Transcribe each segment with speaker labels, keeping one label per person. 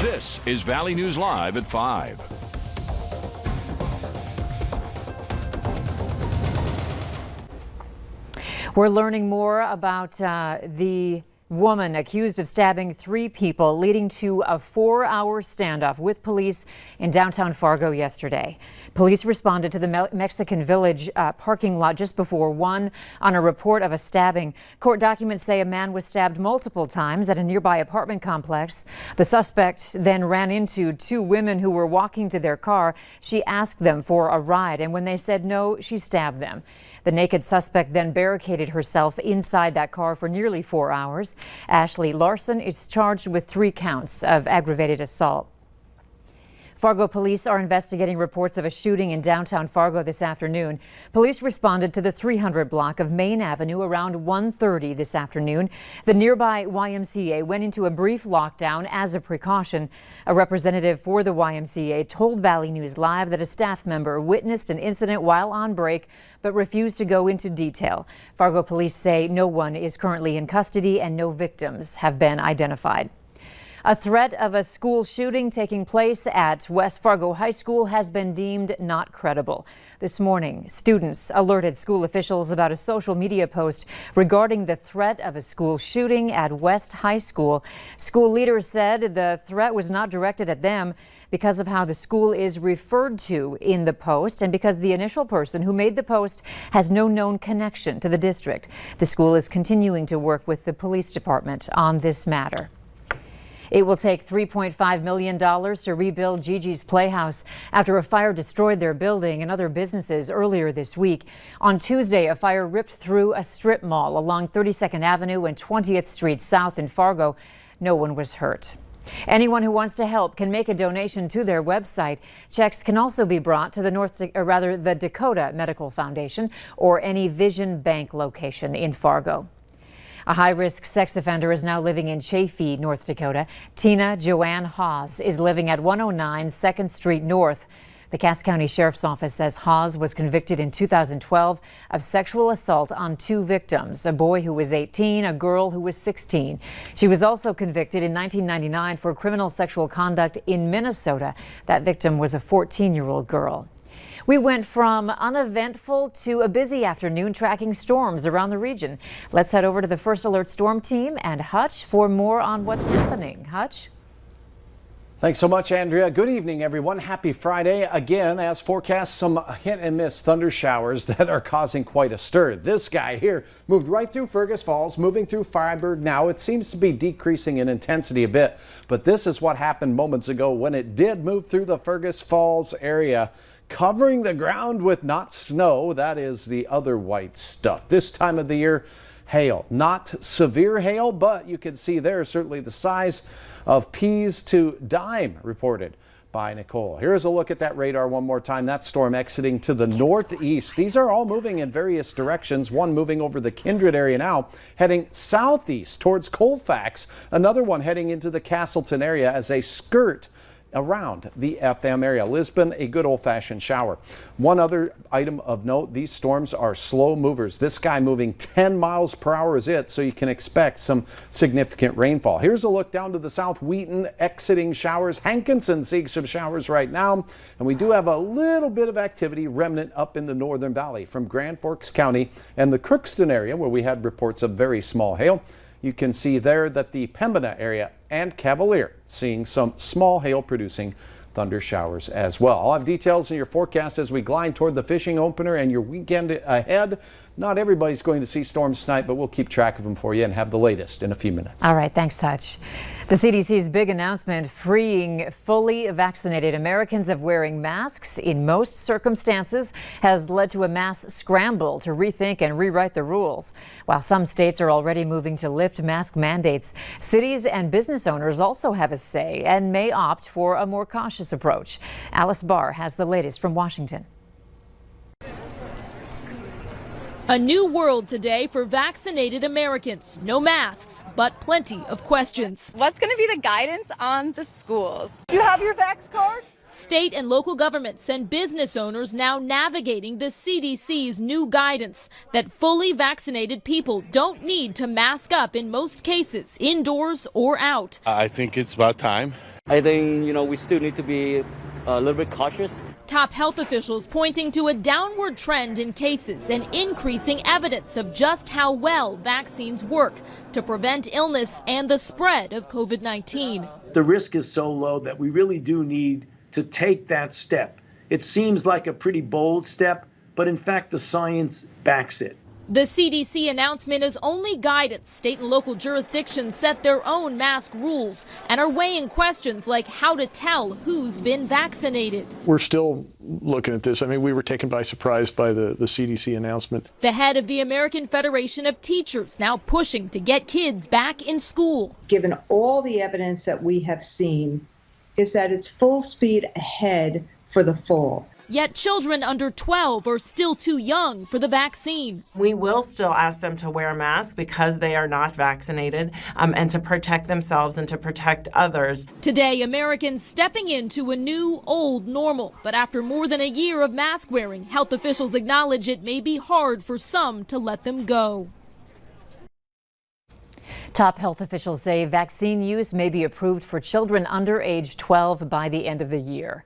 Speaker 1: This is Valley News Live at 5.
Speaker 2: We're learning more about the woman accused of stabbing 3 people, leading to a 4-hour standoff with police in downtown Fargo yesterday. Police responded to the Mexican Village parking lot just before 1 on a report of a stabbing. Court documents say a man was stabbed multiple times at a nearby apartment complex. The suspect then ran into 2 women who were walking to their car. She asked them for a ride, and when they said no, she stabbed them. The naked suspect then barricaded herself inside that car for nearly 4 hours. Ashley Larson is charged with 3 counts of aggravated assault. Fargo police are investigating reports of a shooting in downtown Fargo this afternoon. Police responded to the 300 block of Main Avenue around 1:30 this afternoon. The nearby YMCA went into a brief lockdown as a precaution. A representative for the YMCA told Valley News Live that a staff member witnessed an incident while on break but refused to go into detail. Fargo police say no one is currently in custody and no victims have been identified. A threat of a school shooting taking place at West Fargo High School has been deemed not credible. This morning, students alerted school officials about a social media post regarding the threat of a school shooting at West High School. School leaders said the threat was not directed at them because of how the school is referred to in the post and because the initial person who made the post has no known connection to the district. The school is continuing to work with the police department on this matter. It will take $3.5 million to rebuild Gigi's Playhouse after a fire destroyed their building and other businesses earlier this week. On Tuesday, a fire ripped through a strip mall along 32nd Avenue and 20th Street South in Fargo. No one was hurt. Anyone who wants to help can make a donation to their website. Checks can also be brought to the Dakota Medical Foundation or any Vision Bank location in Fargo. A high-risk sex offender is now living in Chaffee, North Dakota. Tina Joanne Hawes is living at 109 2nd Street North. The Cass County Sheriff's Office says Hawes was convicted in 2012 of sexual assault on 2 victims, a boy who was 18, a girl who was 16. She was also convicted in 1999 for criminal sexual conduct in Minnesota. That victim was a 14-year-old girl. We went from uneventful to a busy afternoon tracking storms around the region. Let's head over to the First Alert Storm Team and Hutch for more on what's happening. Hutch?
Speaker 3: Thanks so much, Andrea. Good evening, everyone. Happy Friday. Again, as forecast, some hit and miss thunder showers that are causing quite a stir. This guy here moved right through Fergus Falls, moving through Freiburg. Now it seems to be decreasing in intensity a bit, but this is what happened moments ago when it did move through the Fergus Falls area, covering the ground with not snow. That is the other white stuff. This time of the year, hail. Not severe hail, but you can see there certainly the size of peas to dime reported by Nicole. Here's a look at that radar one more time. That storm exiting to the northeast. These are all moving in various directions. One moving over the Kindred area now, heading southeast towards Colfax. Another one heading into the Castleton area as they skirt around the FM area. Lisbon, a good old-fashioned shower. One other item of note, these storms are slow movers. This guy moving 10 miles per hour is it, so you can expect some significant rainfall. Here's a look down to the south. Wheaton exiting showers. Hankinson seeing some showers right now, and we do have a little bit of activity remnant up in the northern valley from Grand Forks County and the Crookston area where we had reports of very small hail. You can see there that the Pembina area and Cavalier seeing some small hail producing thunder showers as well. I'll have details in your forecast as we glide toward the fishing opener and your weekend ahead. Not everybody's going to see storms tonight, but we'll keep track of them for you and have the latest in a few minutes.
Speaker 2: All right, thanks, Hutch. The CDC's big announcement freeing fully vaccinated Americans of wearing masks in most circumstances has led to a mass scramble to rethink and rewrite the rules. While some states are already moving to lift mask mandates, cities and business owners also have a say and may opt for a more cautious approach. Alice Barr has the latest from Washington.
Speaker 4: A new world today for vaccinated Americans. No masks, but plenty of questions.
Speaker 5: What's going to be the guidance on the schools?
Speaker 6: Do you have your Vax card?
Speaker 4: State and local governments and business owners now navigating the CDC's new guidance that fully vaccinated people don't need to mask up in most cases, indoors or out.
Speaker 7: I think it's about time.
Speaker 6: I think, we still need to be a little bit cautious.
Speaker 4: Top health officials pointing to a downward trend in cases and increasing evidence of just how well vaccines work to prevent illness and the spread of COVID-19.
Speaker 7: The risk is so low that we really do need to take that step. It seems like a pretty bold step, but in fact, the science backs it.
Speaker 4: The CDC announcement is only guidance. State and local jurisdictions set their own mask rules and are weighing questions like how to tell who's been vaccinated.
Speaker 8: We're still looking at this. I mean, we were taken by surprise by the CDC announcement.
Speaker 4: The head of the American Federation of Teachers now pushing to get kids back in school.
Speaker 9: Given all the evidence that we have seen, is that it's full speed ahead for the fall.
Speaker 4: Yet children under 12 are still too young for the vaccine.
Speaker 10: We will still ask them to wear a mask because they are not vaccinated, and to protect themselves and to protect others.
Speaker 4: Today, Americans stepping into a new, old normal. But after more than a year of mask wearing, health officials acknowledge it may be hard for some to let them go.
Speaker 2: Top health officials say vaccine use may be approved for children under age 12 by the end of the year.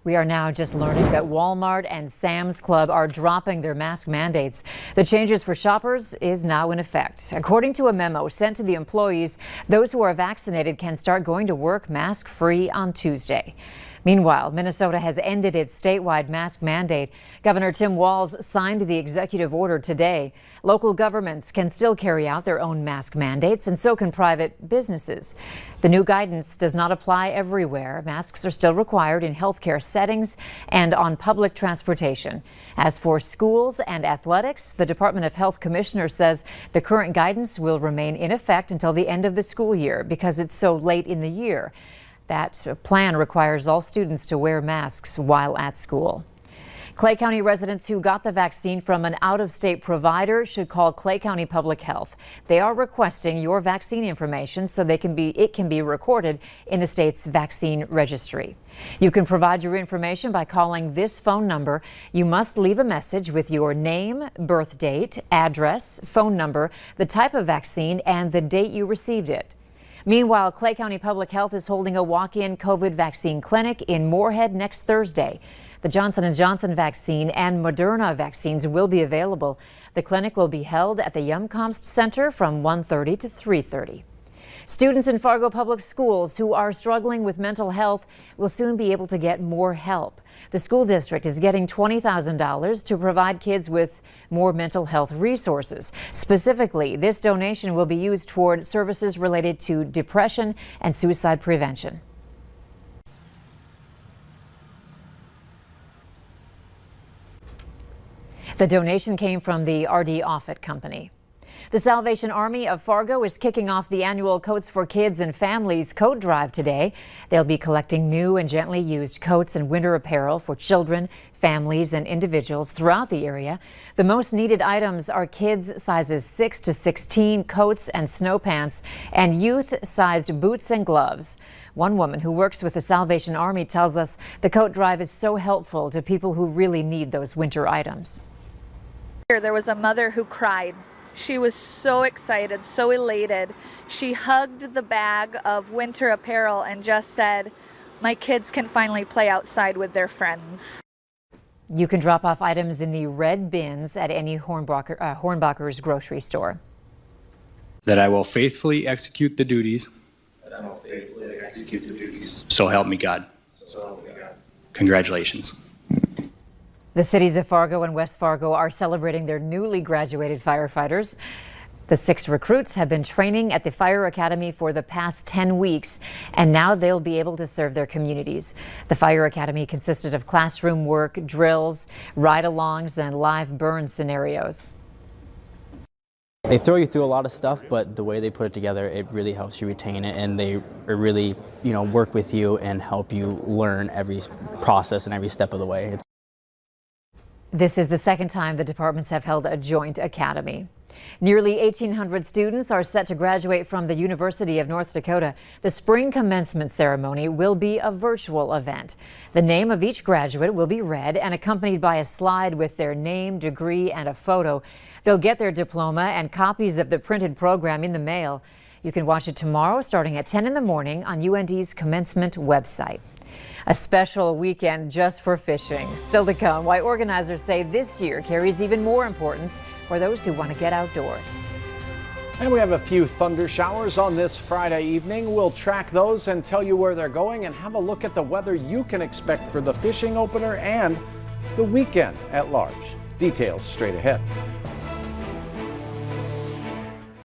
Speaker 2: We are now just learning that Walmart and Sam's Club are dropping their mask mandates. The changes for shoppers is now in effect. According to a memo sent to the employees, those who are vaccinated can start going to work mask-free on Tuesday. Meanwhile, Minnesota has ended its statewide mask mandate. Governor Tim Walz signed the executive order today. Local governments can still carry out their own mask mandates, and so can private businesses. The new guidance does not apply everywhere. Masks are still required in healthcare settings and on public transportation. As for schools and athletics, the Department of Health commissioner says the current guidance will remain in effect until the end of the school year because it's so late in the year. That plan requires all students to wear masks while at school. Clay County residents who got the vaccine from an out-of-state provider should call Clay County Public Health. They are requesting your vaccine information so it can be recorded in the state's vaccine registry. You can provide your information by calling this phone number. You must leave a message with your name, birth date, address, phone number, the type of vaccine, and the date you received it. Meanwhile, Clay County Public Health is holding a walk-in COVID vaccine clinic in Moorhead next Thursday. The Johnson & Johnson vaccine and Moderna vaccines will be available. The clinic will be held at the Yumkomst Center from 1:30 to 3:30. Students in Fargo Public Schools who are struggling with mental health will soon be able to get more help. The school district is getting $20,000 to provide kids with more mental health resources. Specifically, this donation will be used toward services related to depression and suicide prevention. The donation came from the R.D. Offutt Company. The Salvation Army of Fargo is kicking off the annual Coats for Kids and Families coat drive today. They'll be collecting new and gently used coats and winter apparel for children, families, and individuals throughout the area. The most needed items are kids sizes 6 to 16 coats and snow pants, and youth-sized boots and gloves. One woman who works with the Salvation Army tells us the coat drive is so helpful to people who really need those winter items.
Speaker 11: There was a mother who cried. She was so excited, so elated. She hugged the bag of winter apparel and just said, "My kids can finally play outside with their friends."
Speaker 2: You can drop off items in the red bins at any Hornbacher's grocery store.
Speaker 12: That I will faithfully execute the duties. So help me God. Congratulations.
Speaker 2: The cities of Fargo and West Fargo are celebrating their newly graduated firefighters. The 6 recruits have been training at the Fire Academy for the past 10 weeks, and now they'll be able to serve their communities. The Fire Academy consisted of classroom work, drills, ride-alongs, and live burn scenarios.
Speaker 13: They throw you through a lot of stuff, but the way they put it together, it really helps you retain it, and they really, work with you and help you learn every process and every step of the way.
Speaker 2: This is the second time the departments have held a joint academy. Nearly 1,800 students are set to graduate from the University of North Dakota. The spring commencement ceremony will be a virtual event. The name of each graduate will be read and accompanied by a slide with their name, degree, and a photo. They'll get their diploma and copies of the printed program in the mail. You can watch it tomorrow starting at 10 in the morning on UND's commencement website. A special weekend just for fishing. Still to come, why organizers say this year carries even more importance for those who want to get outdoors.
Speaker 3: And we have a few thunder showers on this Friday evening. We'll track those and tell you where they're going and have a look at the weather you can expect for the fishing opener and the weekend at large. Details straight ahead.